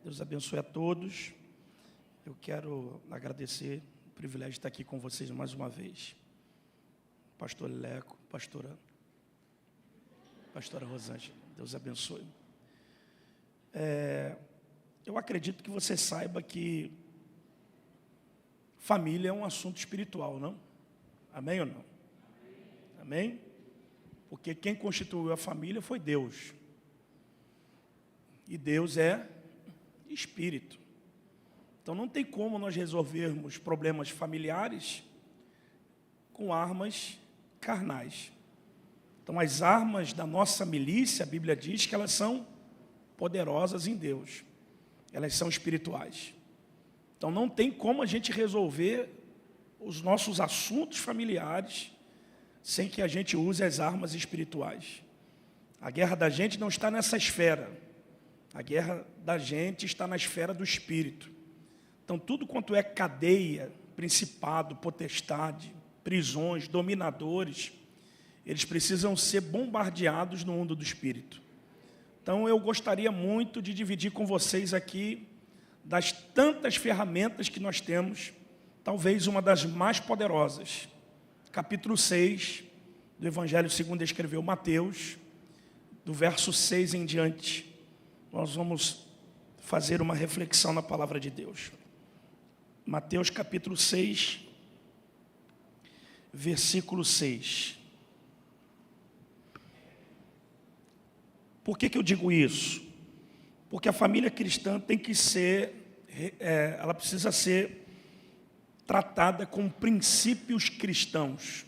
Deus abençoe a todos. Eu quero agradecer o privilégio de estar aqui com vocês mais uma vez. Pastor Leco, pastora Rosângela, Deus abençoe. Eu acredito que você saiba que família é um assunto espiritual, não? Amém ou não? Amém? Porque quem constituiu a família foi Deus. E Deus é espírito. Então não tem como nós resolvermos problemas familiares com armas carnais. Então as armas da nossa milícia, a Bíblia diz que elas são poderosas em Deus. Elas são espirituais. Então não tem como a gente resolver os nossos assuntos familiares sem que a gente use as armas espirituais. A guerra da gente não está nessa esfera. A guerra da gente está na esfera do espírito. Então tudo quanto é cadeia, principado, potestade, prisões, dominadores, eles precisam ser bombardeados no mundo do espírito. Então eu gostaria muito de dividir com vocês aqui das tantas ferramentas que nós temos, talvez uma das mais poderosas. Capítulo 6 do Evangelho segundo escreveu Mateus, do verso 6 em diante, nós vamos fazer uma reflexão na palavra de Deus. Mateus capítulo 6, versículo 6. Por que eu digo isso? Porque a família cristã tem que ser, ela precisa ser tratada com princípios cristãos.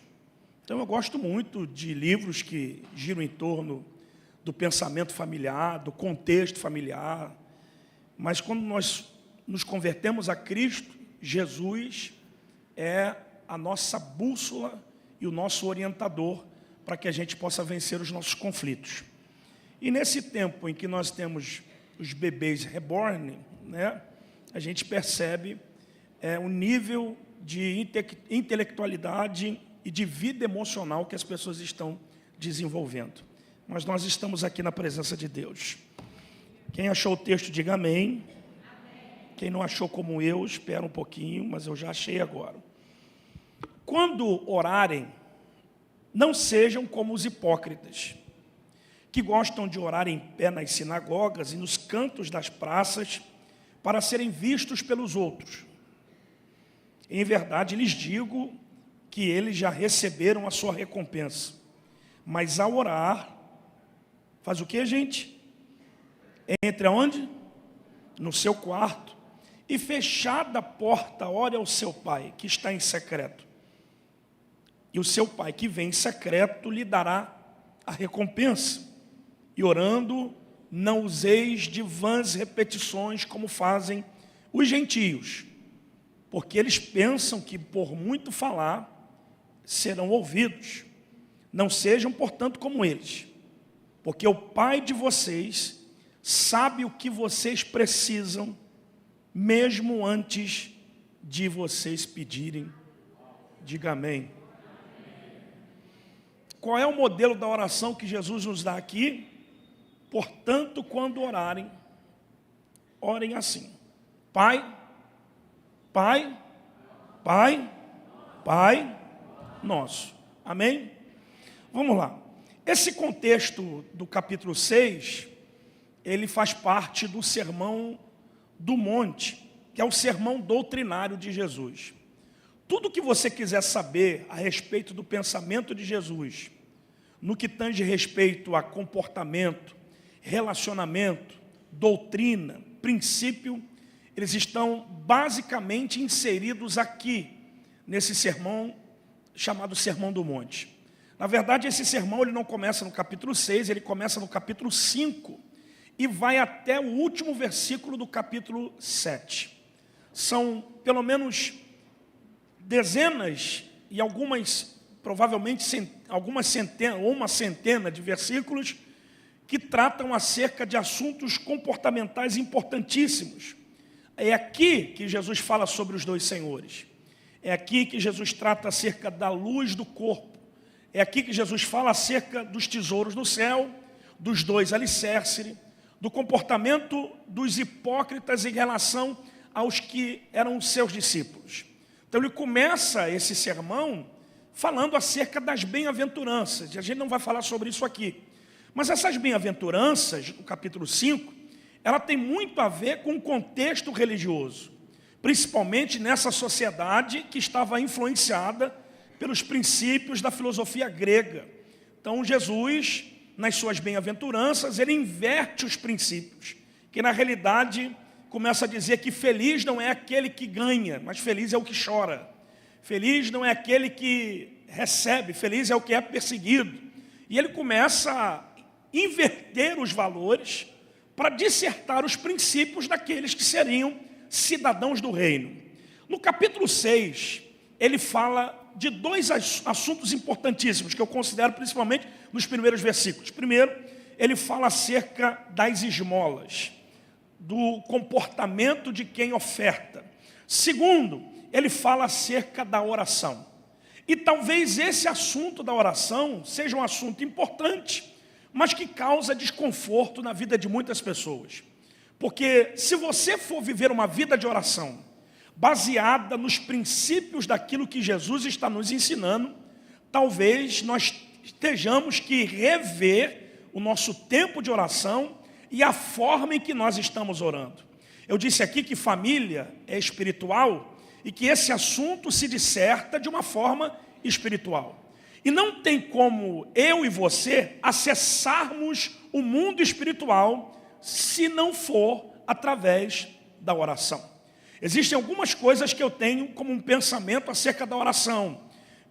Então eu gosto muito de livros que giram em torno do pensamento familiar, do contexto familiar, mas quando nós nos convertemos a Cristo, Jesus é a nossa bússola e o nosso orientador para que a gente possa vencer os nossos conflitos. E nesse tempo em que nós temos os bebês reborn, né, a gente percebe o nível de intelectualidade e de vida emocional que as pessoas estão desenvolvendo. Mas nós estamos aqui na presença de Deus. Quem achou o texto, diga amém. Quem não achou como eu, espera um pouquinho, mas eu já achei agora. Quando orarem, não sejam como os hipócritas, que gostam de orar em pé nas sinagogas e nos cantos das praças para serem vistos pelos outros. Em verdade, lhes digo que eles já receberam a sua recompensa. Mas ao orar, faz o que, gente? Entra onde? No seu quarto. E fechada a porta, ore ao seu pai, que está em secreto. E o seu pai, que vem em secreto, lhe dará a recompensa. E orando, não useis de vãs repetições, como fazem os gentios, porque eles pensam que por muito falar, serão ouvidos. Não sejam, portanto, como eles, porque o Pai de vocês sabe o que vocês precisam, mesmo antes de vocês pedirem. Diga amém. Qual é o modelo da oração que Jesus nos dá aqui? Portanto, quando orarem, orem assim: Pai, Pai, Pai, Pai nosso. Amém? Vamos lá. Esse contexto do capítulo 6, ele faz parte do Sermão do Monte, que é o sermão doutrinário de Jesus. Tudo que você quiser saber a respeito do pensamento de Jesus, no que tange respeito a comportamento, relacionamento, doutrina, princípio, eles estão basicamente inseridos aqui, nesse sermão chamado Sermão do Monte. Na verdade, esse sermão ele não começa no capítulo 6, ele começa no capítulo 5 e vai até o último versículo do capítulo 7. São pelo menos dezenas e algumas, provavelmente algumas centenas ou uma centena de versículos que tratam acerca de assuntos comportamentais importantíssimos. É aqui que Jesus fala sobre os dois senhores. É aqui que Jesus trata acerca da luz do corpo. É aqui que Jesus fala acerca dos tesouros no céu, dos dois alicerces, do comportamento dos hipócritas em relação aos que eram seus discípulos. Então ele começa esse sermão falando acerca das bem-aventuranças, e a gente não vai falar sobre isso aqui. Mas essas bem-aventuranças, no capítulo 5, ela tem muito a ver com o contexto religioso, principalmente nessa sociedade que estava influenciada pelos princípios da filosofia grega. Então Jesus, nas suas bem-aventuranças, ele inverte os princípios, que na realidade começa a dizer que feliz não é aquele que ganha, mas feliz é o que chora. Feliz não é aquele que recebe, feliz é o que é perseguido. E ele começa a inverter os valores para dissertar os princípios daqueles que seriam cidadãos do reino. No capítulo 6, ele fala de dois assuntos importantíssimos, que eu considero principalmente nos primeiros versículos. Primeiro, ele fala acerca das esmolas, do comportamento de quem oferta. Segundo, ele fala acerca da oração. E talvez esse assunto da oração seja um assunto importante, mas que causa desconforto na vida de muitas pessoas. Porque se você for viver uma vida de oração baseada nos princípios daquilo que Jesus está nos ensinando, talvez nós estejamos que rever o nosso tempo de oração e a forma em que nós estamos orando. Eu disse aqui que família é espiritual e que esse assunto se disserta de uma forma espiritual. E não tem como eu e você acessarmos o mundo espiritual se não for através da oração. Existem algumas coisas que eu tenho como um pensamento acerca da oração,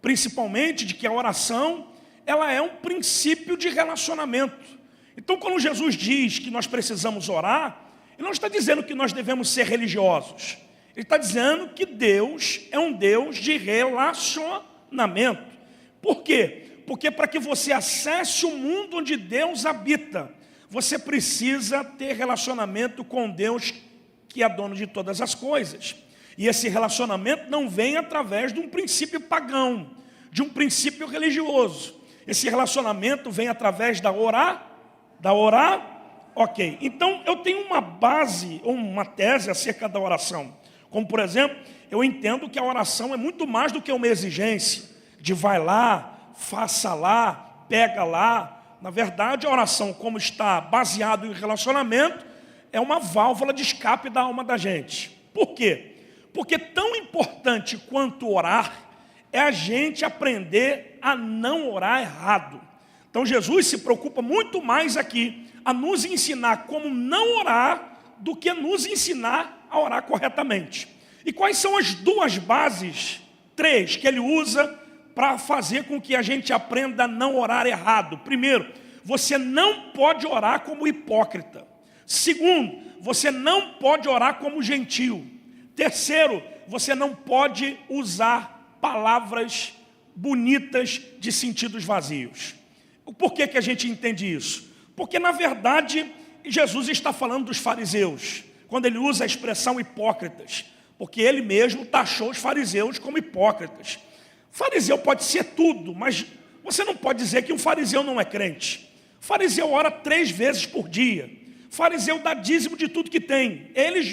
principalmente de que a oração ela é um princípio de relacionamento. Então, quando Jesus diz que nós precisamos orar, ele não está dizendo que nós devemos ser religiosos. Ele está dizendo que Deus é um Deus de relacionamento. Por quê? Porque para que você acesse o mundo onde Deus habita, você precisa ter relacionamento com Deus que é dono de todas as coisas. E esse relacionamento não vem através de um princípio pagão, de um princípio religioso. Esse relacionamento vem através da orar. Ok. Então, eu tenho uma base, ou uma tese acerca da oração. Como, por exemplo, eu entendo que a oração é muito mais do que uma exigência de vai lá, faça lá, pega lá. Na verdade, a oração, como está baseado em relacionamento, é uma válvula de escape da alma da gente. Por quê? Porque tão importante quanto orar é a gente aprender a não orar errado. Então Jesus se preocupa muito mais aqui a nos ensinar como não orar do que nos ensinar a orar corretamente. E quais são as duas bases, três, que ele usa para fazer com que a gente aprenda a não orar errado? Primeiro, você não pode orar como hipócrita. Segundo, você não pode orar como gentil. Terceiro, você não pode usar palavras bonitas de sentidos vazios. Por que a gente entende isso? Porque, na verdade, Jesus está falando dos fariseus, quando ele usa a expressão hipócritas, porque ele mesmo taxou os fariseus como hipócritas. Fariseu pode ser tudo, mas você não pode dizer que um fariseu não é crente. O fariseu ora 3 vezes por dia. O fariseu dá dízimo de tudo que tem.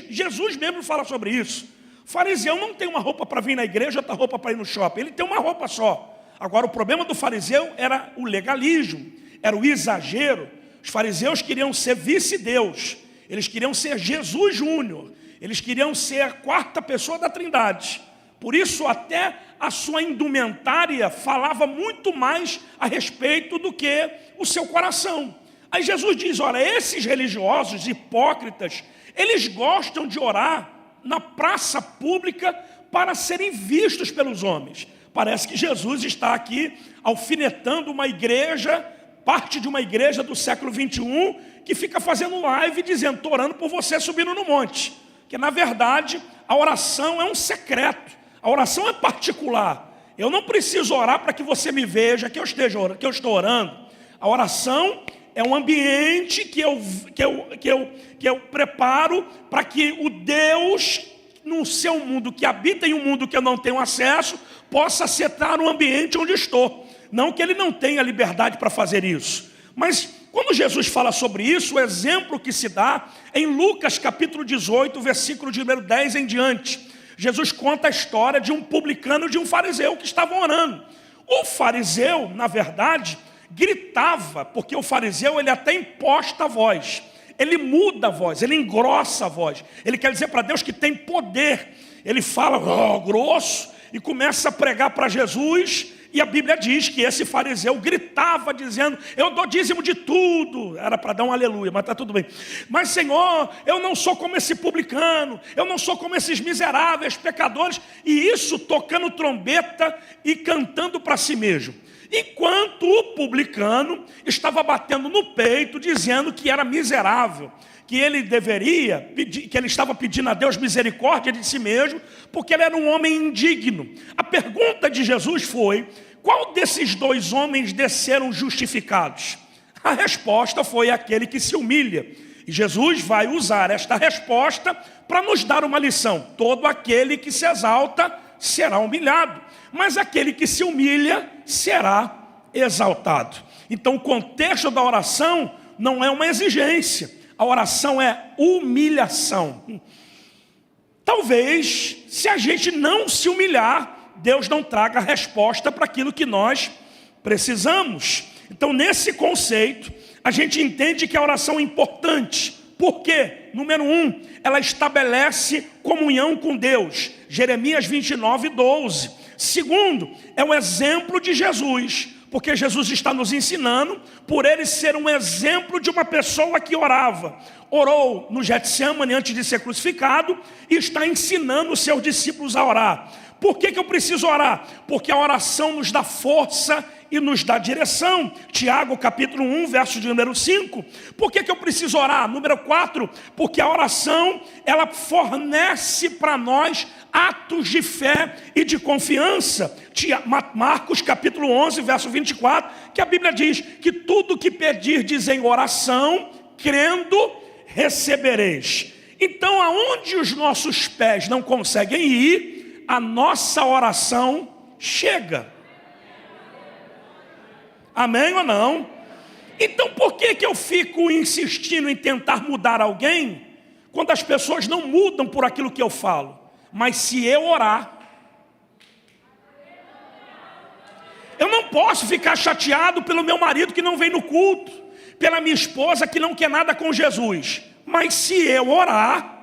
Jesus mesmo fala sobre isso. O fariseu não tem uma roupa para vir na igreja, outra roupa para ir no shopping. Ele tem uma roupa só. Agora, o problema do fariseu era o legalismo, era o exagero. Os fariseus queriam ser vice-deus. Eles queriam ser Jesus Júnior. Eles queriam ser a 4ª pessoa da Trindade. Por isso, até a sua indumentária falava muito mais a respeito do que o seu coração. Aí Jesus diz, olha, esses religiosos hipócritas, eles gostam de orar na praça pública para serem vistos pelos homens. Parece que Jesus está aqui alfinetando uma igreja, parte de uma igreja do século 21, que fica fazendo live dizendo, estou orando por você subindo no monte. Que na verdade, a oração é um secreto, a oração é particular. Eu não preciso orar para que você me veja que eu estou orando. A oração é um ambiente que eu preparo para que o Deus, no seu mundo, que habita em um mundo que eu não tenho acesso, possa aceitar o ambiente onde estou. Não que ele não tenha liberdade para fazer isso, mas quando Jesus fala sobre isso, o exemplo que se dá é em Lucas capítulo 18, versículo de número 10 em diante. Jesus conta a história de um publicano e de um fariseu que estavam orando. O fariseu, na verdade, gritava, porque o fariseu ele até imposta a voz. Ele muda a voz, ele engrossa a voz. Ele quer dizer para Deus que tem poder. Ele fala grosso e começa a pregar para Jesus. E a Bíblia diz que esse fariseu gritava dizendo: eu dou dízimo de tudo. Era para dar um aleluia, mas está tudo bem. Mas Senhor, eu não sou como esse publicano, eu não sou como esses miseráveis pecadores. E isso tocando trombeta e cantando para si mesmo. Enquanto o publicano estava batendo no peito, dizendo que era miserável, que ele deveria pedir, que ele estava pedindo a Deus misericórdia de si mesmo, porque ele era um homem indigno. A pergunta de Jesus foi: qual desses dois homens desceram justificados? A resposta foi: aquele que se humilha. E Jesus vai usar esta resposta para nos dar uma lição: todo aquele que se exalta será humilhado, mas aquele que se humilha será exaltado. Então o contexto da oração não é uma exigência. A oração é humilhação. Talvez, se a gente não se humilhar, Deus não traga a resposta para aquilo que nós precisamos. Então, nesse conceito, a gente entende que a oração é importante. Por quê? Número 1, ela estabelece comunhão com Deus. Jeremias 29, 12. Segundo, é o exemplo de Jesus. Porque Jesus está nos ensinando, por ele ser um exemplo de uma pessoa que orava. Orou no Getsemane antes de ser crucificado e está ensinando os seus discípulos a orar. Por que eu preciso orar? Porque a oração nos dá força e nos dá direção. Tiago capítulo 1, verso de número 5. Por que eu preciso orar? Número 4, porque a oração, ela fornece para nós atos de fé e de confiança. Marcos capítulo 11, verso 24, que a Bíblia diz que tudo que pedirdes em oração, crendo, recebereis. Então, aonde os nossos pés não conseguem ir, a nossa oração chega. Amém ou não? Então por que eu fico insistindo em tentar mudar alguém, quando as pessoas não mudam por aquilo que eu falo? Mas se eu orar, eu não posso ficar chateado pelo meu marido que não vem no culto, pela minha esposa que não quer nada com Jesus. Mas se eu orar,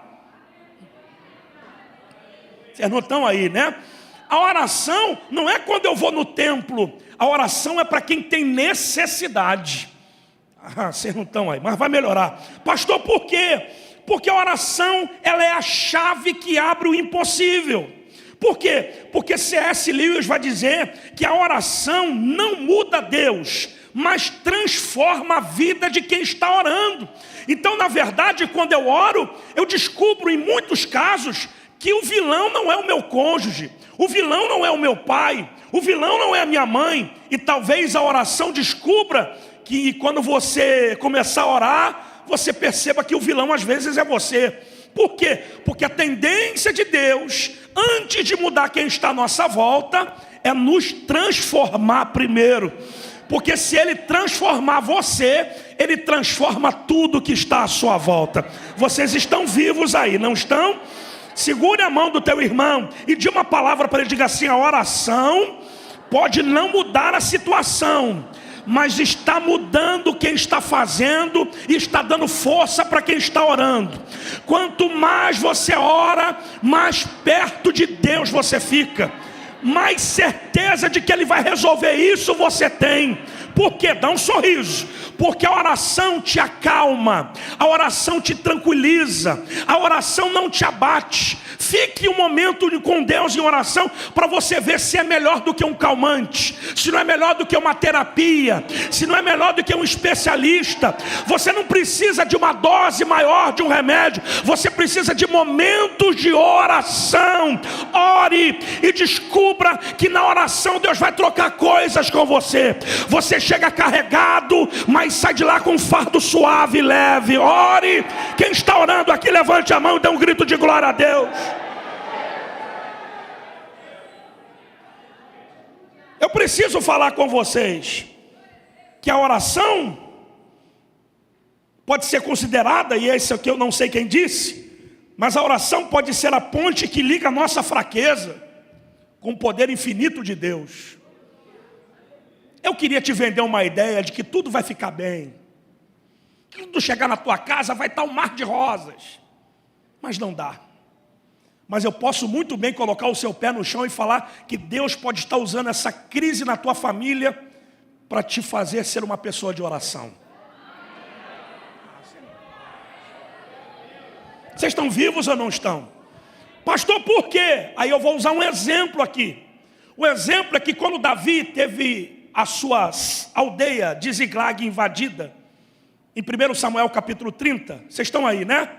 vocês não estão aí, né? A oração não é quando eu vou no templo. A oração é para quem tem necessidade. Vocês não estão aí, mas vai melhorar. Pastor, por quê? Porque a oração, ela é a chave que abre o impossível. Por quê? Porque C.S. Lewis vai dizer que a oração não muda Deus, mas transforma a vida de quem está orando. Então, na verdade, quando eu oro, eu descubro em muitos casos que o vilão não é o meu cônjuge, o vilão não é o meu pai, o vilão não é a minha mãe. E talvez a oração descubra que quando você começar a orar, você perceba que o vilão às vezes é você. Por quê? Porque a tendência de Deus, antes de mudar quem está à nossa volta, é nos transformar primeiro. Porque se Ele transformar você, Ele transforma tudo que está à sua volta. Vocês estão vivos aí, não estão? Segure a mão do teu irmão e dê uma palavra para ele. Diga assim: a oração pode não mudar a situação, mas está mudando quem está fazendo e está dando força para quem está orando. Quanto mais você ora, mais perto de Deus você fica, mais certeza de que Ele vai resolver isso você tem. Por quê? Dá um sorriso. Porque a oração te acalma, a oração te tranquiliza, a oração não te abate. Fique um momento com Deus em oração para você ver se é melhor do que um calmante, se não é melhor do que uma terapia, se não é melhor do que um especialista. Você não precisa de uma dose maior de um remédio, você precisa de momentos de oração. Ore e descubra que na oração Deus vai trocar coisas com você. Você chega carregado, mas sai de lá com um fardo suave e leve. Ore. Quem está orando aqui, levante a mão e dê um grito de glória a Deus. Eu preciso falar com vocês que a oração pode ser considerada, e esse aqui eu não sei quem disse, mas a oração pode ser a ponte que liga a nossa fraqueza com o poder infinito de Deus. Eu queria te vender uma ideia de que tudo vai ficar bem, que quando chegar na tua casa vai estar um mar de rosas, mas não dá. Mas eu posso muito bem colocar o seu pé no chão e falar que Deus pode estar usando essa crise na tua família para te fazer ser uma pessoa de oração. Vocês estão vivos ou não estão? Pastor, por quê? Aí eu vou usar um exemplo aqui. O exemplo é que quando Davi teve a sua aldeia de Ziglag invadida, em 1 Samuel capítulo 30, vocês estão aí, né?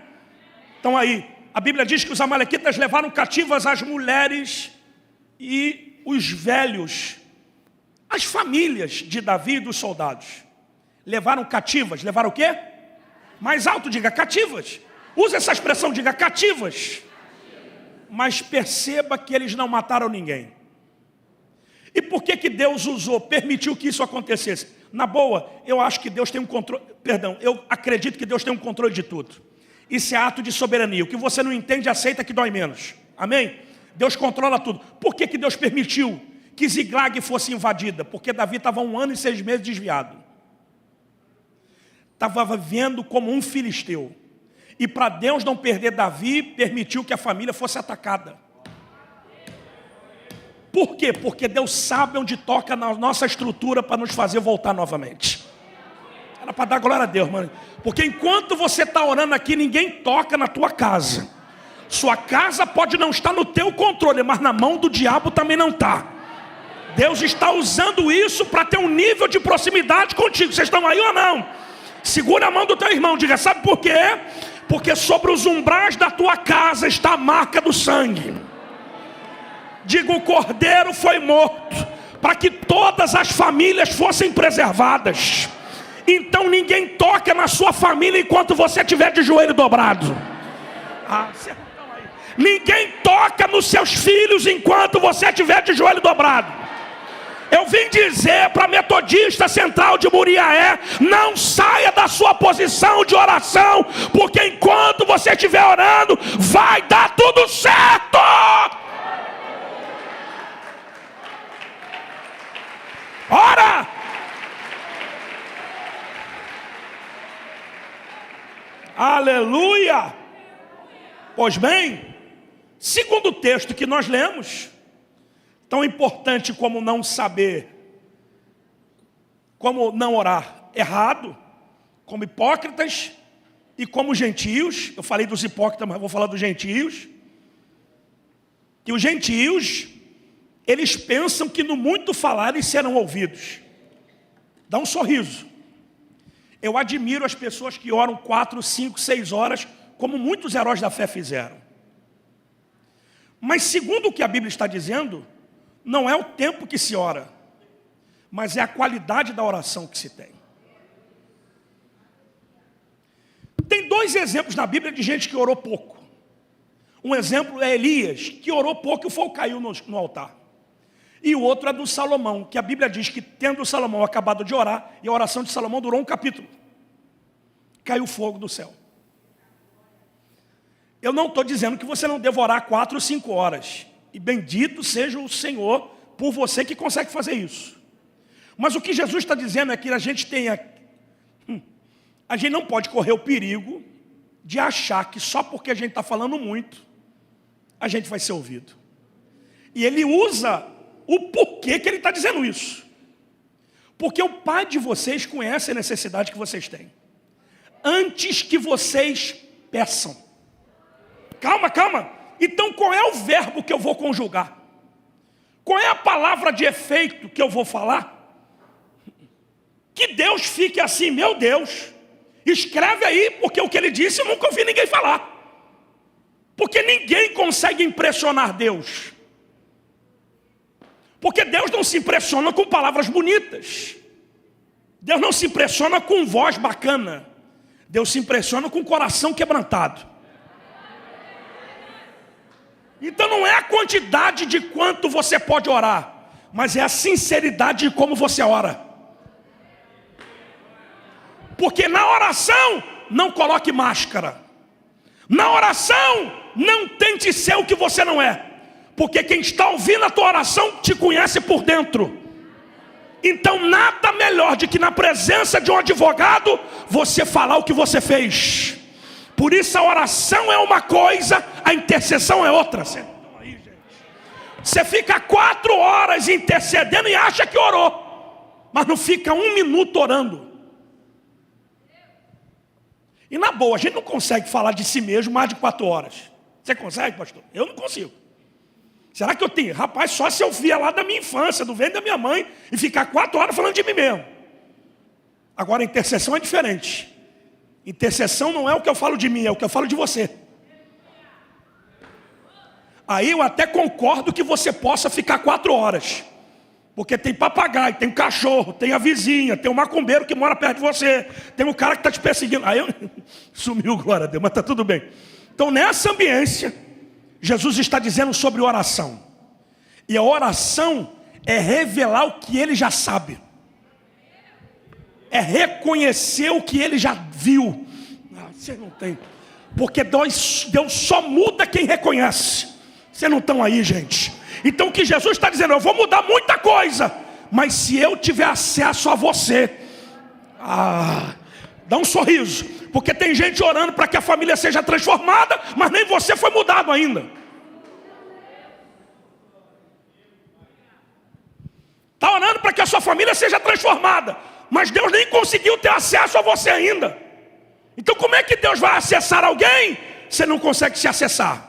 Estão aí. A Bíblia diz que os amalequitas levaram cativas as mulheres e os velhos, as famílias de Davi e dos soldados. Levaram cativas, levaram o quê? Mais alto, diga cativas. Usa essa expressão, diga cativas. Mas perceba que eles não mataram ninguém. E por que Deus permitiu que isso acontecesse? Na boa, eu acho que Deus tem um controle, eu acredito que Deus tem um controle de tudo. Isso é ato de soberania. O que você não entende, aceita que dói menos. Amém? Deus controla tudo. Por que Deus permitiu que Ziglag fosse invadida? Porque Davi estava 1 ano e 6 meses desviado. Estava vivendo como um filisteu. E para Deus não perder Davi, permitiu que a família fosse atacada. Por quê? Porque Deus sabe onde toca na nossa estrutura para nos fazer voltar novamente. Era para dar glória a Deus, mano. Porque enquanto você está orando aqui, ninguém toca na tua casa. Sua casa pode não estar no teu controle, mas na mão do diabo também não está. Deus está usando isso para ter um nível de proximidade contigo. Vocês estão aí ou não? Segura a mão do teu irmão, diga, sabe por quê? Porque sobre os umbrais da tua casa está a marca do sangue. Diga, o cordeiro foi morto para que todas as famílias fossem preservadas. Então ninguém toca na sua família enquanto você estiver de joelho dobrado. Ninguém toca nos seus filhos enquanto você estiver de joelho dobrado. Eu vim dizer para a Metodista Central de Muriaé, não saia da sua posição de oração, porque enquanto você estiver orando, vai dar tudo certo. Ora! Aleluia! Pois bem, segundo o texto que nós lemos, tão importante como não saber, como não orar errado, como hipócritas e como gentios. Eu falei dos hipócritas, mas vou falar dos gentios. Que os gentios, eles pensam que no muito falar eles serão ouvidos. Dá um sorriso. Eu admiro as pessoas que oram 4, 5, 6 horas, como muitos heróis da fé fizeram. Mas segundo o que a Bíblia está dizendo, não é o tempo que se ora, mas é a qualidade da oração que se tem. Tem 2 exemplos na Bíblia de gente que orou pouco. Um exemplo é Elias, que orou pouco e o fogo caiu no altar. E o outro é do Salomão, que a Bíblia diz que tendo Salomão acabado de orar, e a oração de Salomão durou um capítulo, caiu fogo do céu. Eu não estou dizendo que você não deva orar 4 ou 5 horas. E bendito seja o Senhor por você que consegue fazer isso. Mas o que Jesus está dizendo é que a gente não pode correr o perigo de achar que só porque a gente está falando muito, a gente vai ser ouvido. E ele usa o porquê que ele está dizendo isso. Porque o Pai de vocês conhece a necessidade que vocês têm, antes que vocês peçam. Calma, calma. Então qual é o verbo que eu vou conjugar? Qual é a palavra de efeito que eu vou falar? Que Deus fique assim, meu Deus, escreve aí, porque o que ele disse eu nunca ouvi ninguém falar. Porque ninguém consegue impressionar Deus. Porque Deus não se impressiona com palavras bonitas. Deus não se impressiona com voz bacana. Deus se impressiona com o coração quebrantado. Então não é a quantidade de quanto você pode orar, mas é a sinceridade de como você ora. Porque na oração não coloque máscara. Na oração, não tente ser o que você não é. Porque quem está ouvindo a tua oração te conhece por dentro. Então nada melhor do que na presença de um advogado, você falar o que você fez. Por isso a oração é uma coisa, a intercessão é outra. Você fica 4 horas intercedendo e acha que orou, mas não fica 1 minuto orando. E na boa, a gente não consegue falar de si mesmo mais de 4 horas. Você consegue, pastor? Eu não consigo. Será que eu tenho? Rapaz, só se eu via lá da minha infância, do ventre da minha mãe, e ficar 4 horas falando de mim mesmo. Agora, a intercessão é diferente. Intercessão não é o que eu falo de mim, é o que eu falo de você. Aí eu até concordo que você possa ficar 4 horas. Porque tem papagaio, tem cachorro, tem a vizinha, tem o macumbeiro que mora perto de você, tem o cara que está te perseguindo. Aí eu... sumiu, glória a Deus, mas está tudo bem. Então nessa ambiência, Jesus está dizendo sobre oração. E a oração é revelar o que ele já sabe. É reconhecer o que ele já viu. Você não tem. Porque Deus só muda quem reconhece. Vocês não estão aí, gente. Então o que Jesus está dizendo, eu vou mudar muita coisa, mas se eu tiver acesso a você, dá um sorriso, porque tem gente orando para que a família seja transformada, mas nem você foi mudado ainda. Está orando para que a sua família seja transformada, mas Deus nem conseguiu ter acesso a você ainda. Então como é que Deus vai acessar alguém? Você não consegue se acessar.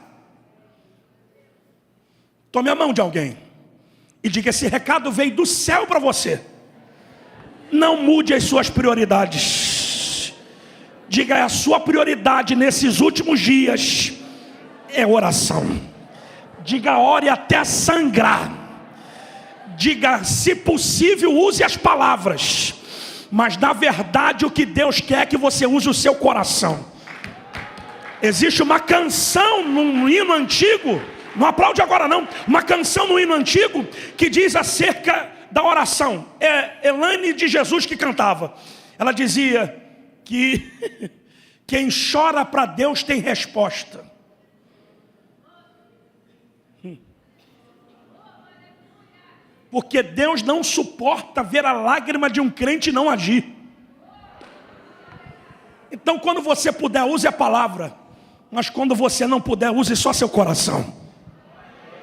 Tome a mão de alguém e diga: esse recado veio do céu para você. Não mude as suas prioridades. Diga: a sua prioridade nesses últimos dias é oração. Diga: ore até sangrar. Diga: se possível, use as palavras, mas na verdade o que Deus quer é que você use o seu coração. Existe uma canção num hino antigo, não aplaude agora não, uma canção no hino antigo que diz acerca da oração. É Elaine de Jesus que cantava. Ela dizia que quem chora para Deus tem resposta. Porque Deus não suporta ver a lágrima de um crente não agir. Então quando você puder, use a palavra, mas quando você não puder, use só seu coração.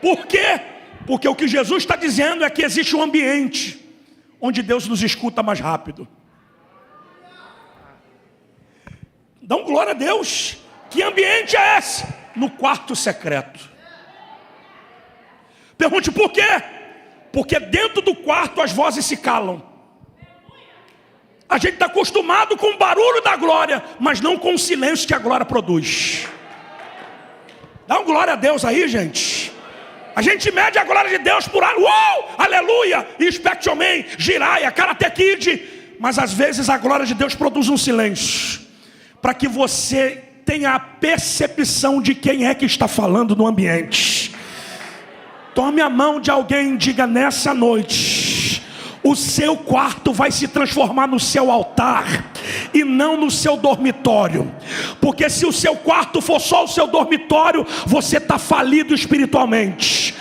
Por quê? Porque o que Jesus está dizendo é que existe um ambiente onde Deus nos escuta mais rápido. Dá glória a Deus. Que ambiente é esse? No quarto secreto. Pergunte por quê? Porque dentro do quarto as vozes se calam. A gente está acostumado com o barulho da glória, mas não com o silêncio que a glória produz. Dá glória a Deus aí, gente. A gente mede a glória de Deus por uou, aleluia, Expect Your Man, Jiraya, Karate Kid. Mas às vezes a glória de Deus produz um silêncio, para que você tenha a percepção de quem é que está falando no ambiente. Tome a mão de alguém e diga: nessa noite, o seu quarto vai se transformar no seu altar e não no seu dormitório. Porque se o seu quarto for só o seu dormitório, você está falido espiritualmente.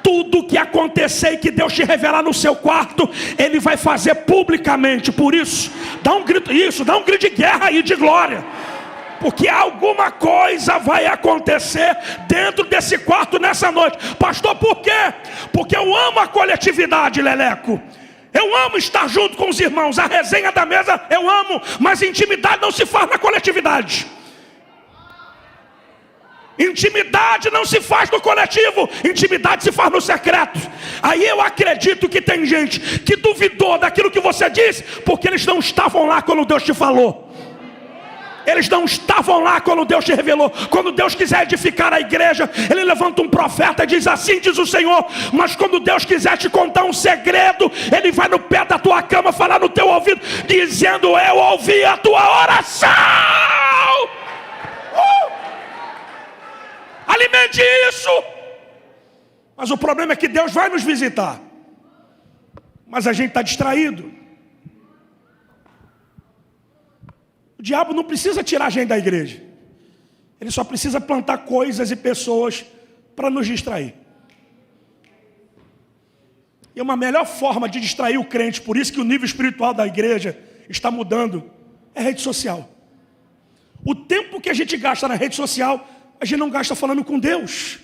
Tudo que acontecer e que Deus te revelar no seu quarto, Ele vai fazer publicamente. Por isso, dá um grito de guerra aí, de glória. Porque alguma coisa vai acontecer dentro desse quarto nessa noite. Pastor, por quê? Porque eu amo a coletividade, Leleco. Eu amo estar junto com os irmãos. A resenha da mesa eu amo, mas intimidade não se faz na coletividade. Intimidade não se faz no coletivo, intimidade se faz no secreto. Aí eu acredito que tem gente que duvidou daquilo que você disse, porque eles não estavam lá quando Deus te falou. Eles não estavam lá quando Deus te revelou. Quando Deus quiser edificar a igreja, Ele levanta um profeta e diz: assim diz o Senhor. Mas quando Deus quiser te contar um segredo, Ele vai no pé da tua cama, falar no teu ouvido, dizendo: eu ouvi a tua oração. Alimente isso. Mas o problema é que Deus vai nos visitar, mas a gente está distraído. O diabo não precisa tirar a gente da igreja. Ele só precisa plantar coisas e pessoas para nos distrair. E uma melhor forma de distrair o crente, por isso que o nível espiritual da igreja está mudando, é rede social. O tempo que a gente gasta na rede social, a gente não gasta falando com Deus.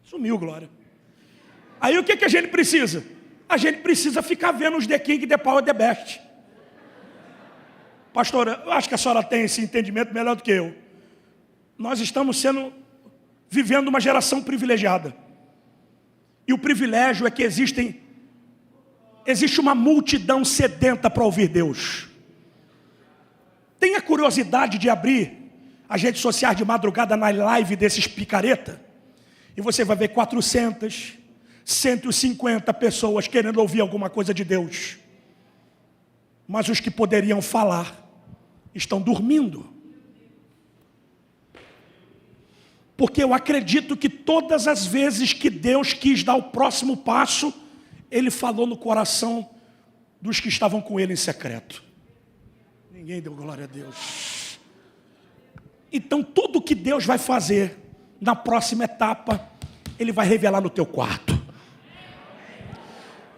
Sumiu, glória. Aí o que a gente precisa? A gente precisa ficar vendo os The King, The Power, The Best. Pastora, eu acho que a senhora tem esse entendimento melhor do que eu. Nós estamos vivendo uma geração privilegiada. E o privilégio é que existe uma multidão sedenta para ouvir Deus. Tenha curiosidade de abrir as redes sociais de madrugada na live desses picareta. E você vai ver 400, 150 pessoas querendo ouvir alguma coisa de Deus. Mas os que poderiam falar estão dormindo. Porque eu acredito que todas as vezes que Deus quis dar o próximo passo, Ele falou no coração dos que estavam com Ele em secreto. Ninguém deu glória a Deus. Então tudo que Deus vai fazer na próxima etapa, Ele vai revelar no teu quarto.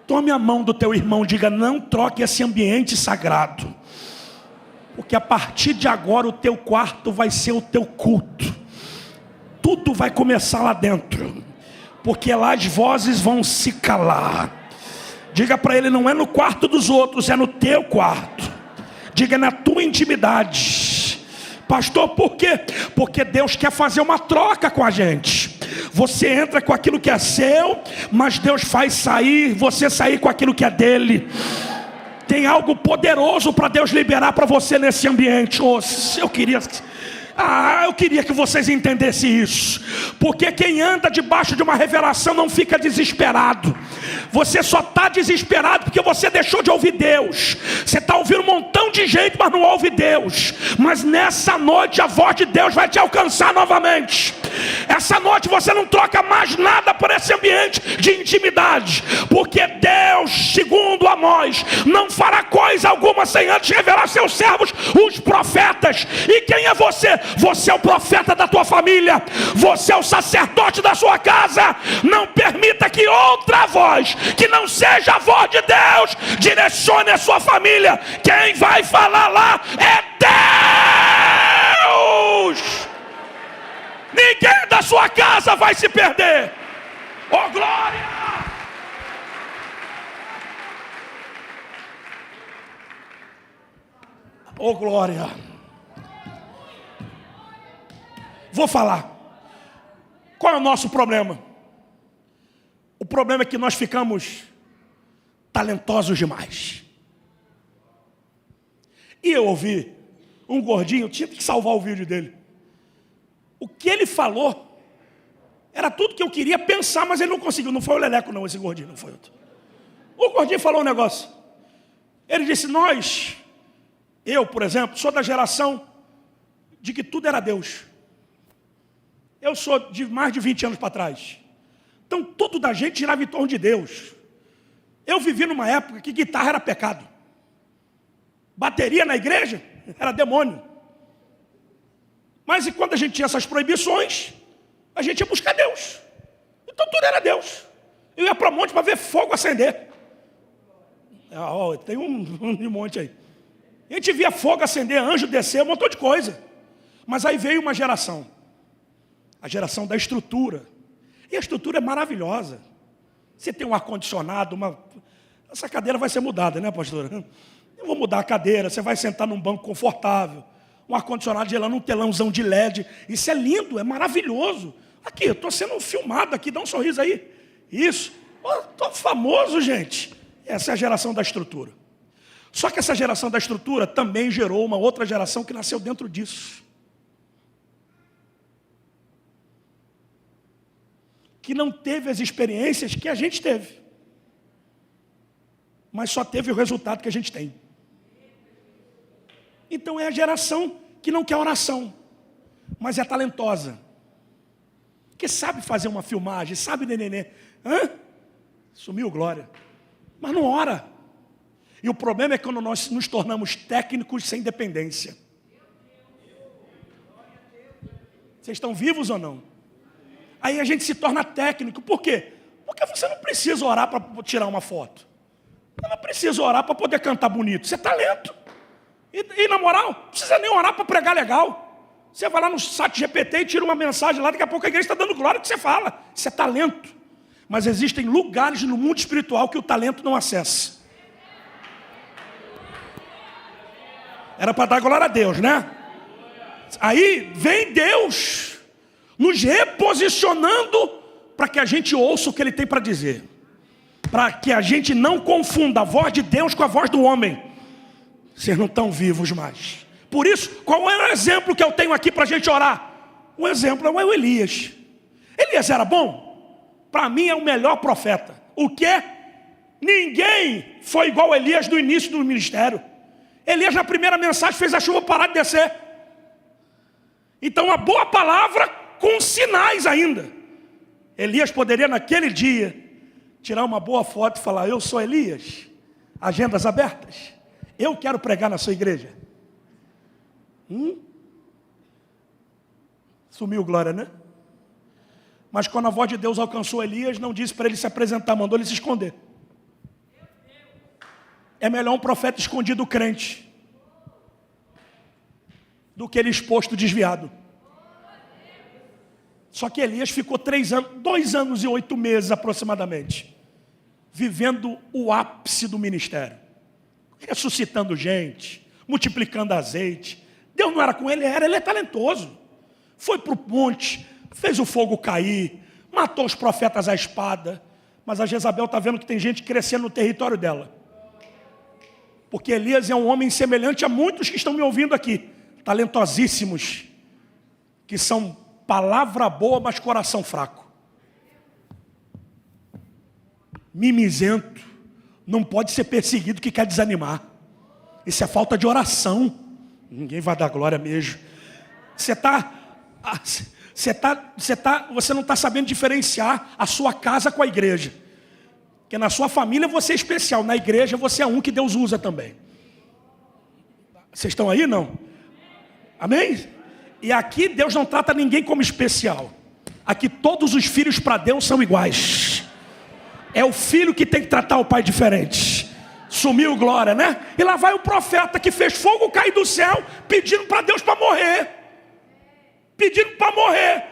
Tome a mão do teu irmão, diga: não troque esse ambiente sagrado. Porque a partir de agora o teu quarto vai ser o teu culto. Tudo vai começar lá dentro. Porque lá as vozes vão se calar. Diga para ele: não é no quarto dos outros, é no teu quarto. Diga: na tua intimidade. Pastor, por quê? Porque Deus quer fazer uma troca com a gente. Você entra com aquilo que é seu, mas Deus faz você sair com aquilo que é dele. Tem algo poderoso para Deus liberar para você nesse ambiente. Eu queria que vocês entendessem isso. Porque quem anda debaixo de uma revelação não fica desesperado. Você só está desesperado porque você deixou de ouvir Deus. Você está ouvindo um montão de gente, mas não ouve Deus. Mas nessa noite a voz de Deus vai te alcançar novamente. Essa noite você não troca mais nada por esse ambiente de intimidade. Porque Deus, segundo Amós, não fará coisa alguma sem antes revelar seus servos, os profetas. E quem é você? Você é o profeta da tua família. Você é o sacerdote da sua casa. Não permita que outra voz, que não seja a voz de Deus, direcione a sua família. Quem vai falar lá é Deus. Ninguém da sua casa vai se perder. Oh, glória! Oh, glória! Vou falar. Qual é o nosso problema? O problema é que nós ficamos talentosos demais. E eu ouvi um gordinho, tinha que salvar o vídeo dele. O que ele falou era tudo que eu queria pensar, mas ele não conseguiu. Não foi o Leleco não, esse gordinho, não foi outro. O gordinho falou um negócio. Ele disse: eu, por exemplo, sou da geração de que tudo era Deus. Eu sou de mais de 20 anos para trás. Então tudo da gente girava em torno de Deus. Eu vivi numa época que guitarra era pecado. Bateria na igreja era demônio. Mas e quando a gente tinha essas proibições, a gente ia buscar Deus. Então tudo era Deus. Eu ia para o monte para ver fogo acender. Tem um monte aí. A gente via fogo acender, anjo descer, um montão de coisa. Mas aí veio uma geração. A geração da estrutura. E a estrutura é maravilhosa. Você tem um ar-condicionado, essa cadeira vai ser mudada, né, pastora? Eu vou mudar a cadeira, você vai sentar num banco confortável. Um ar-condicionado gelando, um telãozão de LED. Isso é lindo, é maravilhoso. Aqui, eu estou sendo filmado aqui, dá um sorriso aí. Isso. Estou famoso, gente. Essa é a geração da estrutura. Só que essa geração da estrutura também gerou uma outra geração que nasceu dentro disso. Que não teve as experiências que a gente teve. Mas só teve o resultado que a gente tem. Então é a geração que não quer oração, mas é talentosa. Que sabe fazer uma filmagem, sabe nenenê. Sumiu, glória. Mas não ora. E o problema é quando nós nos tornamos técnicos sem dependência. Vocês estão vivos ou não? Aí a gente se torna técnico. Por quê? Porque você não precisa orar para tirar uma foto. Você não precisa orar para poder cantar bonito. Isso é talento. E na moral, não precisa nem orar para pregar legal. Você vai lá no site GPT e tira uma mensagem lá, daqui a pouco a igreja está dando glória ao que você fala. Isso é talento. Mas existem lugares no mundo espiritual que o talento não acessa. Era para dar glória a Deus, né? Aí vem Deus nos reposicionando para que a gente ouça o que Ele tem para dizer. Para que a gente não confunda a voz de Deus com a voz do homem. Vocês não estão vivos mais. Por isso, qual é o exemplo que eu tenho aqui para a gente orar? O exemplo é o Elias. Elias era bom? Para mim é o melhor profeta. O quê? Ninguém foi igual a Elias no início do ministério. Elias na primeira mensagem fez a chuva parar de descer. Então uma boa palavra com sinais ainda. Elias poderia naquele dia tirar uma boa foto e falar: eu sou Elias, agendas abertas, eu quero pregar na sua igreja. Sumiu glória, né? Mas quando a voz de Deus alcançou Elias, não disse para ele se apresentar, mandou ele se esconder. É melhor um profeta escondido crente do que ele exposto desviado. Só que Elias ficou 2 anos e 8 meses aproximadamente, vivendo o ápice do ministério, ressuscitando gente, multiplicando azeite. Deus não era com ele, ele é talentoso. Foi para o monte, fez o fogo cair, matou os profetas à espada. Mas a Jezabel está vendo que tem gente crescendo no território dela. Porque Elias é um homem semelhante a muitos que estão me ouvindo aqui, talentosíssimos, que são palavra boa, mas coração fraco. Mimizento, não pode ser perseguido que quer desanimar. Isso é falta de oração. Ninguém vai dar glória mesmo. Você não está sabendo diferenciar a sua casa com a igreja. Porque na sua família você é especial, na igreja você é um que Deus usa também. Vocês estão aí, não? Amém? E aqui Deus não trata ninguém como especial. Aqui todos os filhos para Deus são iguais. É o filho que tem que tratar o pai diferente. Sumiu glória, né? E lá vai o profeta que fez fogo cair do céu, pedindo para Deus para morrer. Pedindo para morrer.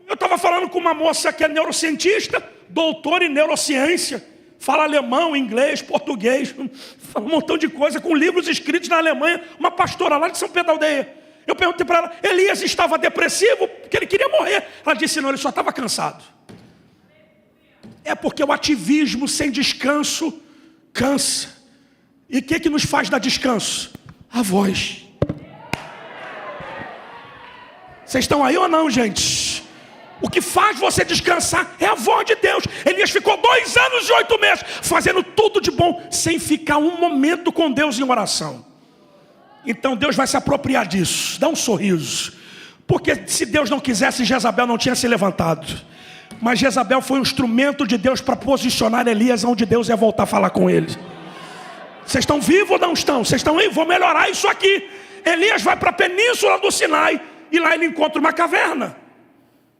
Eu estava falando com uma moça que é neurocientista, doutora em neurociência, fala alemão, inglês, português, fala um montão de coisa, com livros escritos na Alemanha, uma pastora lá de São Pedro da Aldeia. Eu perguntei para ela, Elias estava depressivo porque ele queria morrer. Ela disse, não, ele só estava cansado. É porque o ativismo sem descanso cansa. E o que nos faz dar descanso? A voz. Vocês estão aí ou não, gente? O que faz você descansar é a voz de Deus. Elias ficou 2 anos e 8 meses fazendo tudo de bom, sem ficar um momento com Deus em oração. Então Deus vai se apropriar disso. Dá um sorriso. Porque se Deus não quisesse, Jezabel não tinha se levantado. Mas Jezabel foi um instrumento de Deus para posicionar Elias onde Deus ia voltar a falar com ele. Vocês estão vivos ou não estão? Vocês estão aí? Vou melhorar isso aqui. Elias vai para a península do Sinai e lá ele encontra uma caverna.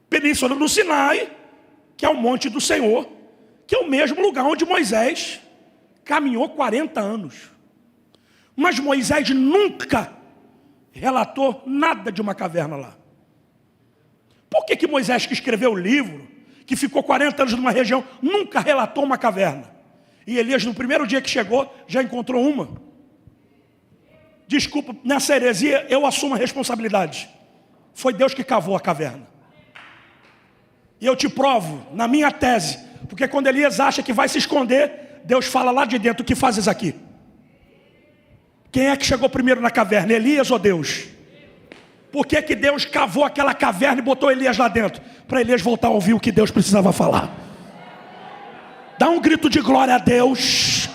Península do Sinai, que é o monte do Senhor, que é o mesmo lugar onde Moisés caminhou 40 anos. Mas Moisés nunca relatou nada de uma caverna lá. Por que Moisés, que escreveu o livro, que ficou 40 anos numa região, nunca relatou uma caverna? E Elias, no primeiro dia que chegou, já encontrou uma. Desculpa, nessa heresia eu assumo a responsabilidade. Foi Deus que cavou a caverna. E eu te provo, na minha tese, porque quando Elias acha que vai se esconder, Deus fala lá de dentro, o que fazes aqui? Quem é que chegou primeiro na caverna, Elias ou Deus? Por que Deus cavou aquela caverna e botou Elias lá dentro? Para Elias voltar a ouvir o que Deus precisava falar. Dá um grito de glória a Deus.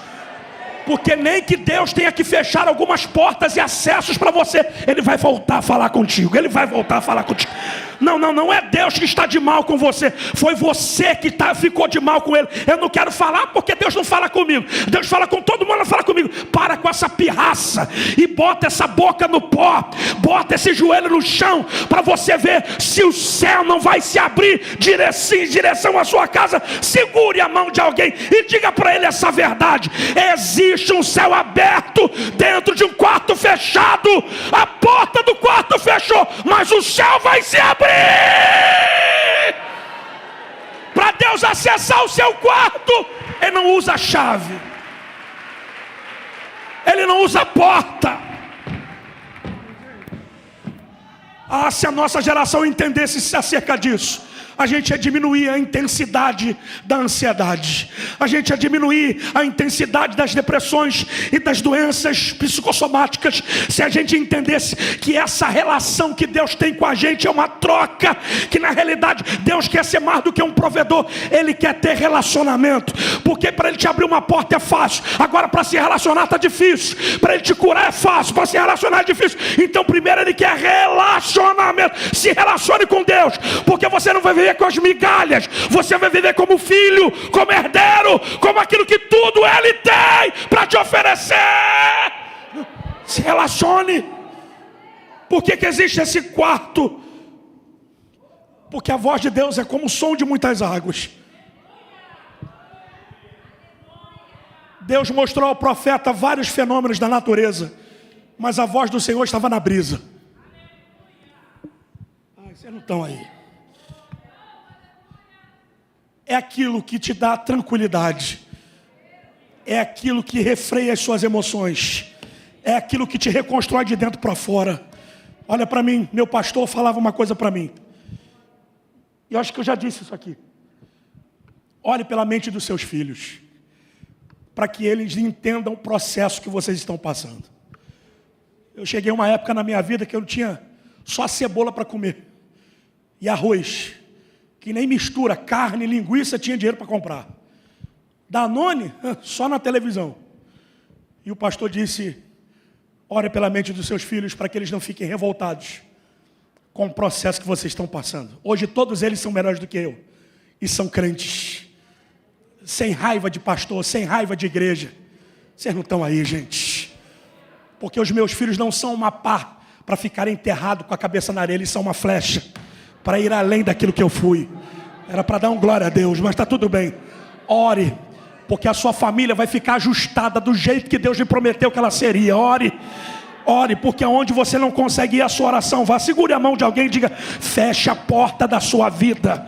Porque nem que Deus tenha que fechar algumas portas e acessos para você, Ele vai voltar a falar contigo. Ele vai voltar a falar contigo. Não é Deus que está de mal com você. Foi você que ficou de mal com ele. Eu não quero falar porque Deus não fala comigo. Deus fala com todo mundo, não fala comigo. Para com essa pirraça e bota essa boca no pó. Bota esse joelho no chão para você ver se o céu não vai se abrir em direção à sua casa. Segure a mão de alguém e diga para ele essa verdade. Existe um céu aberto dentro de um quarto fechado. A porta do quarto fechou, mas o céu vai se abrir. Para Deus acessar o seu quarto, ele não usa a chave, ele não usa a porta. Se a nossa geração entendesse acerca disso, a gente ia diminuir a intensidade da ansiedade, a gente ia diminuir a intensidade das depressões e das doenças psicossomáticas, se a gente entendesse que essa relação que Deus tem com a gente é uma troca, que na realidade Deus quer ser mais do que um provedor, Ele quer ter relacionamento, porque para Ele te abrir uma porta é fácil, agora para se relacionar está difícil, para Ele te curar é fácil, para se relacionar é difícil. Então primeiro Ele quer relacionamento. Se relacione com Deus, porque você não vai viver com as migalhas, você vai viver como filho, como herdeiro, como aquilo que tudo Ele tem para te oferecer. Se relacione. Por que existe esse quarto? Porque a voz de Deus é como o som de muitas águas. Deus mostrou ao profeta vários fenômenos da natureza, mas a voz do Senhor estava na brisa. Vocês não estão aí. É aquilo que te dá tranquilidade, é aquilo que refreia as suas emoções, é aquilo que te reconstrói de dentro para fora. Olha para mim, meu pastor falava uma coisa para mim, e eu acho que eu já disse isso aqui. Olhe pela mente dos seus filhos, para que eles entendam o processo que vocês estão passando. Eu cheguei a uma época na minha vida que eu tinha só cebola para comer e arroz, que nem mistura, carne, linguiça, tinha dinheiro para comprar. Danone, só na televisão. E o pastor disse: ore pela mente dos seus filhos para que eles não fiquem revoltados com o processo que vocês estão passando. Hoje todos eles são melhores do que eu, e são crentes, sem raiva de pastor, sem raiva de igreja. Vocês não estão aí, gente, porque os meus filhos não são uma pá para ficarem enterrados com a cabeça na areia, eles são uma flecha para ir além daquilo que eu fui. Era para dar um glória a Deus, mas está tudo bem. Ore, porque a sua família vai ficar ajustada do jeito que Deus lhe prometeu que ela seria. Ore, porque onde você não consegue ir a sua oração, vá, segure a mão de alguém e diga: feche a porta da sua vida.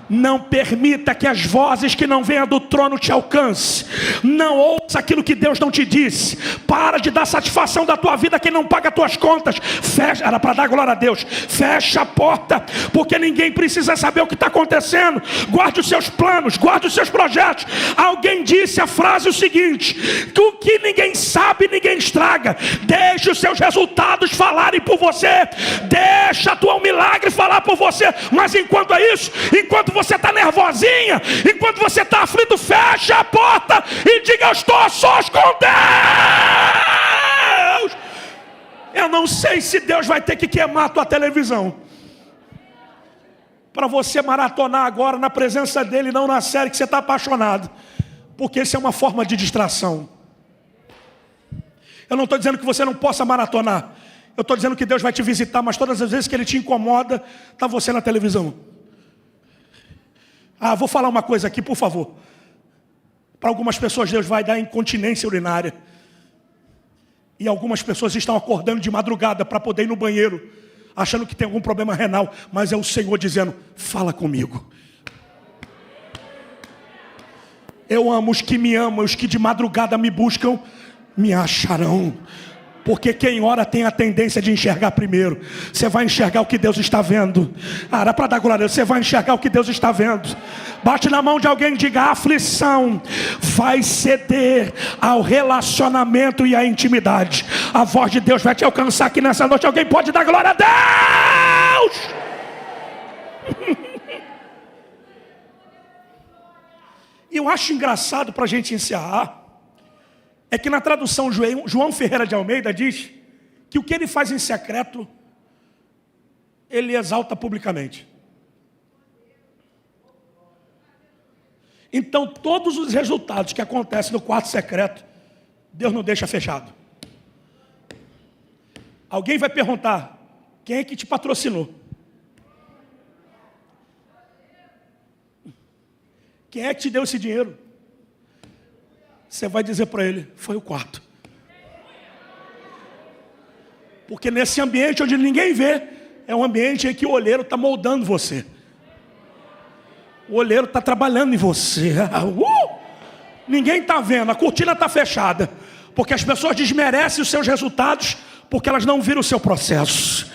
Não permita que as vozes que não venham do trono te alcancem. Não ouça aquilo que Deus não te disse. Para de dar satisfação da tua vida a quem não paga as tuas contas. Fecha, era para dar glória a Deus. Fecha a porta, porque ninguém precisa saber o que está acontecendo. Guarde os seus planos, guarde os seus projetos. Alguém disse a frase o seguinte: que o que ninguém sabe, ninguém estraga. Deixe os seus resultados falarem por você. Deixa o milagre falar por você. Mas enquanto é isso, enquanto você está nervosinha, enquanto você está aflito, fecha a porta e diga: eu estou a sós com Deus. Eu não sei se Deus vai ter que queimar a tua televisão para você maratonar agora na presença dele, não na série que você está apaixonado, porque isso é uma forma de distração. Eu não estou dizendo que você não possa maratonar, eu estou dizendo que Deus vai te visitar, mas todas as vezes que Ele te incomoda, está você na televisão. Vou falar uma coisa aqui, por favor. Para algumas pessoas Deus vai dar incontinência urinária, e algumas pessoas estão acordando de madrugada para poder ir no banheiro, achando que tem algum problema renal, mas é o Senhor dizendo: fala comigo. Eu amo os que me amam, os que de madrugada me buscam me acharão. Porque quem ora tem a tendência de enxergar primeiro. Você vai enxergar o que Deus está vendo. Era para dar glória a Deus. Você vai enxergar o que Deus está vendo. Bate na mão de alguém e diga: a aflição vai ceder ao relacionamento e à intimidade. A voz de Deus vai te alcançar aqui nessa noite. Alguém pode dar glória a Deus? E eu acho engraçado, para a gente encerrar, é que na tradução João 'n Ferreira de Almeida diz que o que ele faz em secreto, ele exalta publicamente. Então, todos os resultados que acontecem no quarto secreto, Deus não deixa fechado. Alguém vai perguntar: quem é que te patrocinou? Quem é que te deu esse dinheiro? Você vai dizer para ele: foi o quarto. Porque nesse ambiente onde ninguém vê, é um ambiente em que o olheiro está moldando você. O olheiro está trabalhando em você. Ninguém está vendo, a cortina está fechada. Porque as pessoas desmerecem os seus resultados, porque elas não viram o seu processo.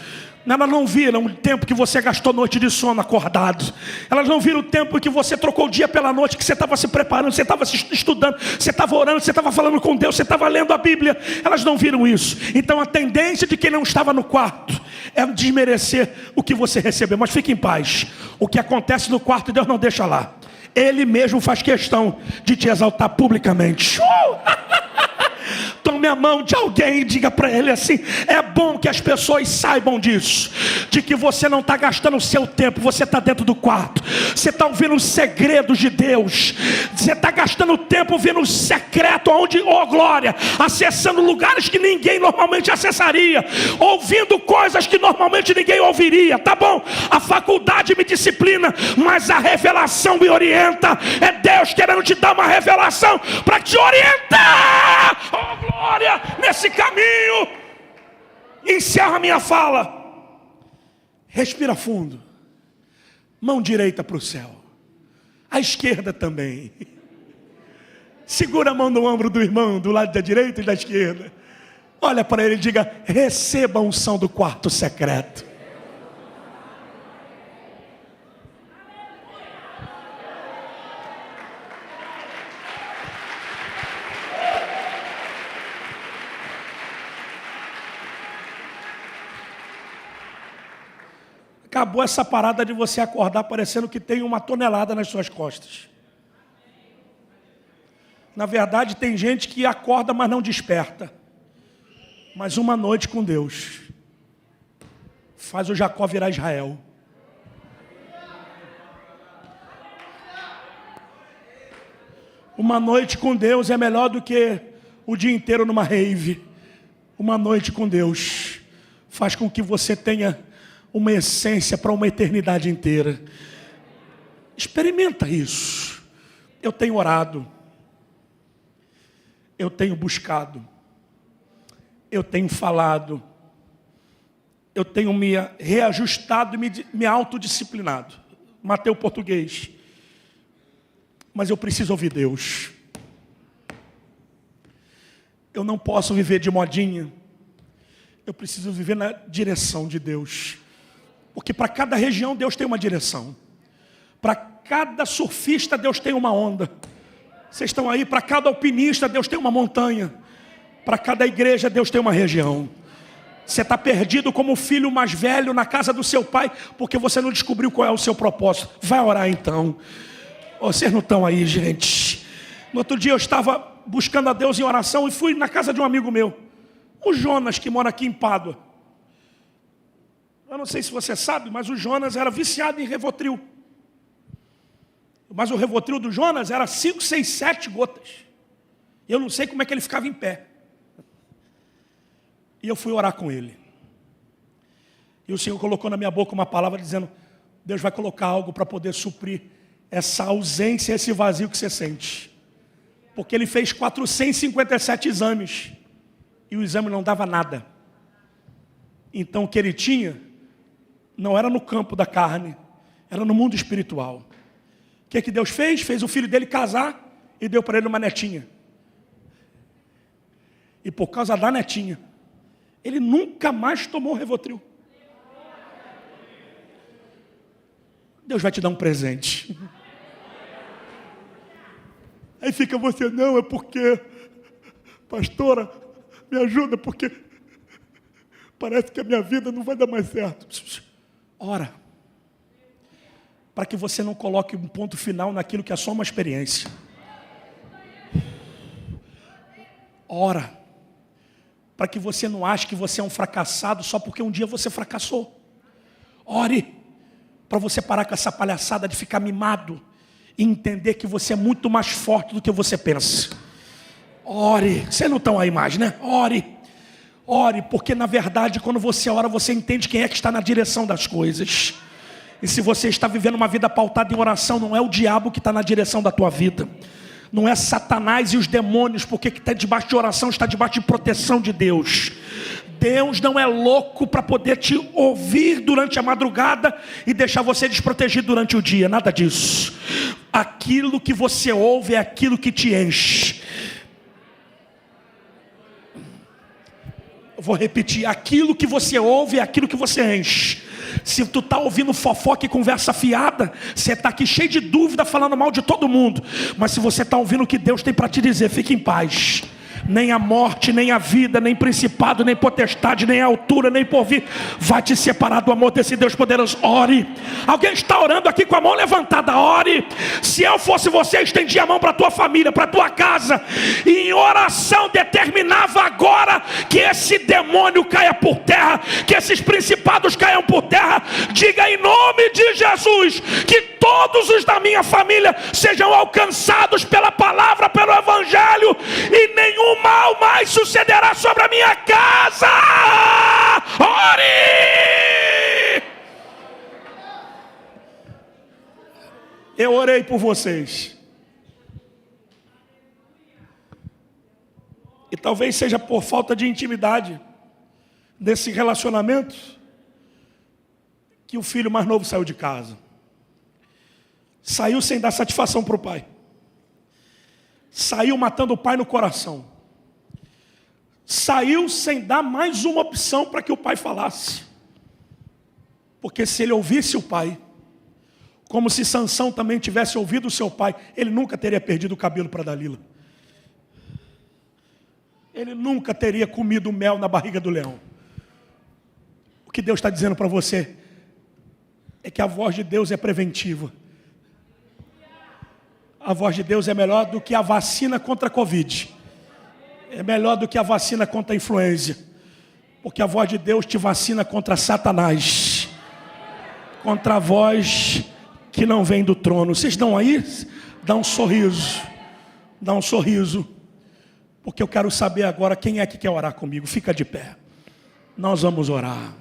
Elas não viram o tempo que você gastou noite de sono acordado. Elas não viram o tempo que você trocou o dia pela noite, que você estava se preparando, você estava estudando, você estava orando, você estava falando com Deus, você estava lendo a Bíblia. Elas não viram isso. Então a tendência de quem não estava no quarto é desmerecer o que você recebeu. Mas fique em paz. O que acontece no quarto, Deus não deixa lá. Ele mesmo faz questão de te exaltar publicamente. Tome a mão de alguém e diga para ele assim: é bom que as pessoas saibam disso, de que você não está gastando o seu tempo, você está dentro do quarto, você está ouvindo os segredos de Deus, você está gastando tempo ouvindo o secreto, onde, oh glória, acessando lugares que ninguém normalmente acessaria, ouvindo coisas que normalmente ninguém ouviria. Tá bom, a faculdade me disciplina, mas a revelação me orienta. É Deus querendo te dar uma revelação para te orientar, oh glória, nesse caminho. Encerra a minha fala. Respira fundo. Mão direita para o céu, a esquerda também. Segura a mão no ombro do irmão, do lado da direita e da esquerda. Olha para ele e diga: receba a unção do quarto secreto. Acabou essa parada de você acordar parecendo que tem uma tonelada nas suas costas. Na verdade, tem gente que acorda, mas não desperta. Mas uma noite com Deus faz o Jacó virar Israel. Uma noite com Deus é melhor do que o dia inteiro numa rave. Uma noite com Deus faz com que você tenha uma essência para uma eternidade inteira. Experimenta isso. Eu tenho orado, eu tenho buscado, eu tenho falado, eu tenho me reajustado e me autodisciplinado. Matei o português. Mas eu preciso ouvir Deus. Eu não posso viver de modinha. Eu preciso viver na direção de Deus. Porque para cada região Deus tem uma direção. Para cada surfista Deus tem uma onda. Vocês estão aí, para cada alpinista Deus tem uma montanha. Para cada igreja Deus tem uma região. Você está perdido como o filho mais velho na casa do seu pai, porque você não descobriu qual é o seu propósito. Vai orar então. Vocês não estão aí, gente. No outro dia eu estava buscando a Deus em oração e fui na casa de um amigo meu, o Jonas, que mora aqui em Pádua. Eu não sei se você sabe, mas o Jonas era viciado em Rivotril. Mas o Rivotril do Jonas era 5, 6, 7 gotas. Eu não sei como é que ele ficava em pé. E eu fui orar com ele. E o Senhor colocou na minha boca uma palavra dizendo: Deus vai colocar algo para poder suprir essa ausência, esse vazio que você sente. Porque ele fez 457 exames. E o exame não dava nada. Então o que ele tinha não era no campo da carne, era no mundo espiritual. O que Deus fez? Fez o filho dele casar e deu para ele uma netinha. E por causa da netinha, ele nunca mais tomou Rivotril. Deus vai te dar um presente. Aí fica você: não, é porque, pastora, me ajuda, porque parece que a minha vida não vai dar mais certo. Ora, para que você não coloque um ponto final naquilo que é só uma experiência. Ora, para que você não ache que você é um fracassado só porque um dia você fracassou. Ore para você parar com essa palhaçada de ficar mimado e entender que você é muito mais forte do que você pensa. Ore. Vocês não estão aí mais, né? Ore. Ore, porque na verdade quando você ora, você entende quem é que está na direção das coisas. E se você está vivendo uma vida pautada em oração, não é o diabo que está na direção da tua vida. Não é Satanás e os demônios, porque que está debaixo de oração está debaixo de proteção de Deus. Deus não é louco para poder te ouvir durante a madrugada e deixar você desprotegido durante o dia, nada disso. Aquilo que você ouve é aquilo que te enche. Eu vou repetir, aquilo que você ouve é aquilo que você enche. Se tu está ouvindo fofoca e conversa fiada, você está aqui cheio de dúvida, falando mal de todo mundo. Mas se você está ouvindo o que Deus tem para te dizer, fique em paz. Nem a morte, nem a vida, nem principado, nem potestade, nem a altura, nem porvir vai te separar do amor desse Deus poderoso. Ore. Alguém está orando aqui com a mão levantada? Ore. Se eu fosse você, estendia a mão para a tua família, para a tua casa, e em oração determinava agora que esse demônio caia por terra, que esses principados caiam por terra. Diga em nome de Jesus que todos os da minha família sejam alcançados pela palavra, pelo evangelho, e nenhum mal mais sucederá sobre a minha casa. Ore! Eu orei por vocês. E talvez seja por falta de intimidade desse relacionamento que o filho mais novo saiu de casa. Saiu sem dar satisfação para o pai. Saiu matando o pai no coração. Saiu sem dar mais uma opção para que o pai falasse. Porque se ele ouvisse o pai, como se Sansão também tivesse ouvido o seu pai, ele nunca teria perdido o cabelo para Dalila. Ele nunca teria comido mel na barriga do leão. O que Deus está dizendo para você é que a voz de Deus é preventiva. A voz de Deus é melhor do que a vacina contra a Covid. É melhor do que a vacina contra a influenza. Porque a voz de Deus te vacina contra Satanás. Contra a voz que não vem do trono. Vocês estão aí? Dá um sorriso. Dá um sorriso. Porque eu quero saber agora quem é que quer orar comigo. Fica de pé. Nós vamos orar.